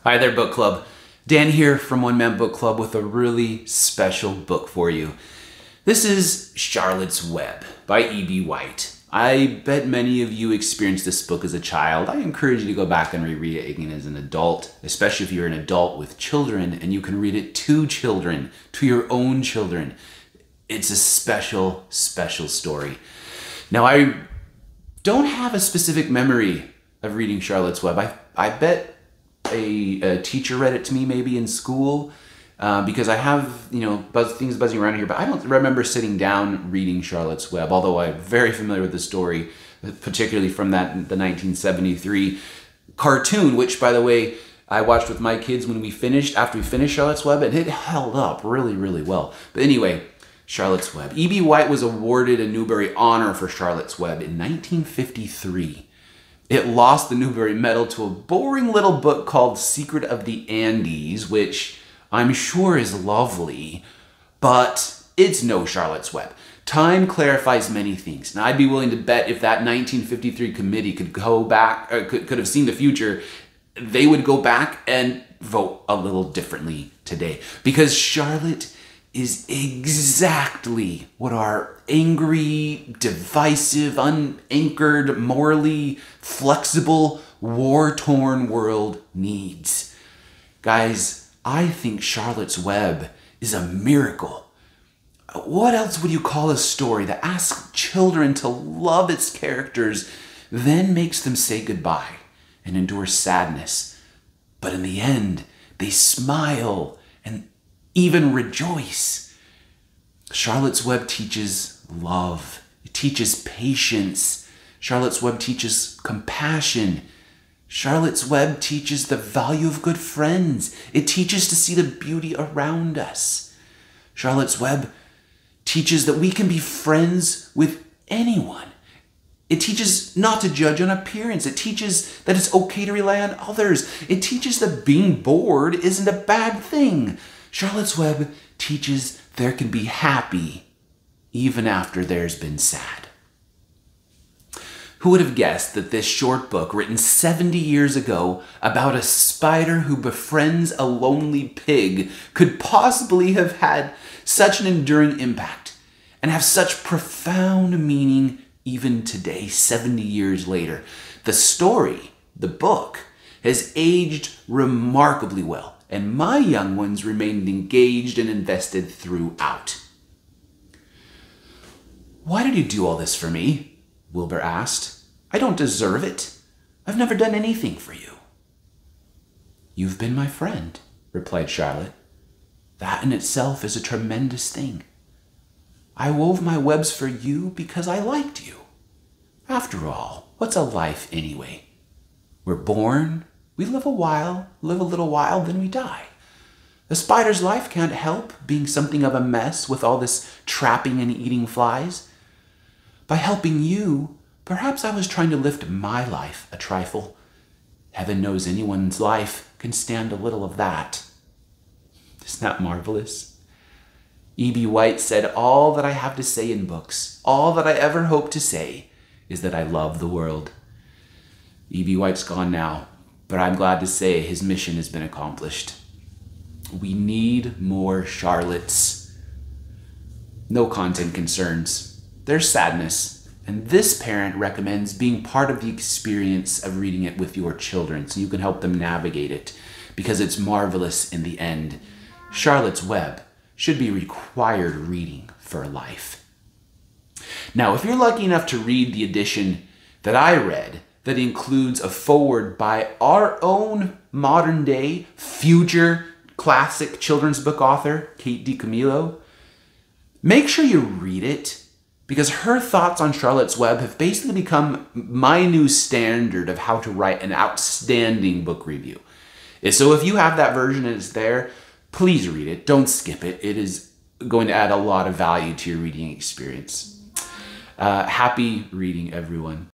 Hi there, book club. Dan here from One Man Book Club with a really special book for you. This is Charlotte's Web by E.B. White. I bet many of you experienced this book as a child. I encourage you to go back and reread it again as an adult, especially if you're an adult with children and you can read it to children, to your own children. It's a special, special story. Now, I don't have a specific memory of reading Charlotte's Web. I bet a teacher read it to me maybe in school because I have, things buzzing around here, but I don't remember sitting down reading Charlotte's Web, although I'm very familiar with the story, particularly from the 1973 cartoon, which, by the way, I watched with my kids after we finished Charlotte's Web, and it held up really, really well. But anyway, Charlotte's Web. E.B. White was awarded a Newbery Honor for Charlotte's Web in 1953. It lost the Newbery Medal to a boring little book called Secret of the Andes, which I'm sure is lovely, but it's no Charlotte's Web. Time clarifies many things, and I'd be willing to bet if that 1953 committee could go back, or could have seen the future, they would go back and vote a little differently today. Because Charlotte is exactly what our angry, divisive, unanchored, morally flexible, war-torn world needs. Guys, I think Charlotte's Web is a miracle. What else would you call a story that asks children to love its characters, then makes them say goodbye and endure sadness, but in the end, they smile and even rejoice? Charlotte's Web teaches love. It teaches patience. Charlotte's Web teaches compassion. Charlotte's Web teaches the value of good friends. It teaches to see the beauty around us. Charlotte's Web teaches that we can be friends with anyone. It teaches not to judge on appearance. It teaches that it's okay to rely on others. It teaches that being bored isn't a bad thing. Charlotte's Web teaches there can be happy even after there's been sad. Who would have guessed that this short book, written 70 years ago, about a spider who befriends a lonely pig, could possibly have had such an enduring impact and have such profound meaning even today, 70 years later? The story, the book, has aged remarkably well, and my young ones remained engaged and invested throughout. "Why did you do all this for me?" Wilbur asked. "I don't deserve it. I've never done anything for you." "You've been my friend," replied Charlotte. "That in itself is a tremendous thing. I wove my webs for you because I liked you. After all, what's a life anyway? We're born, we live a little while, then we die. The spider's life can't help being something of a mess with all this trapping and eating flies. By helping you, perhaps I was trying to lift my life a trifle. Heaven knows anyone's life can stand a little of that. Isn't that marvelous?" E.B. White said, "All that I have to say in books, all that I ever hope to say, is that I love the world." E.B. White's gone now, but I'm glad to say his mission has been accomplished. We need more Charlottes. No content concerns. There's sadness, and this parent recommends being part of the experience of reading it with your children so you can help them navigate it, because it's marvelous in the end. Charlotte's Web should be required reading for life. Now, if you're lucky enough to read the edition that I read, that includes a foreword by our own modern-day, future classic children's book author, Kate DiCamillo, make sure you read it, because her thoughts on Charlotte's Web have basically become my new standard of how to write an outstanding book review. So if you have that version and it's there, please read it. Don't skip it. It is going to add a lot of value to your reading experience. Happy reading, everyone.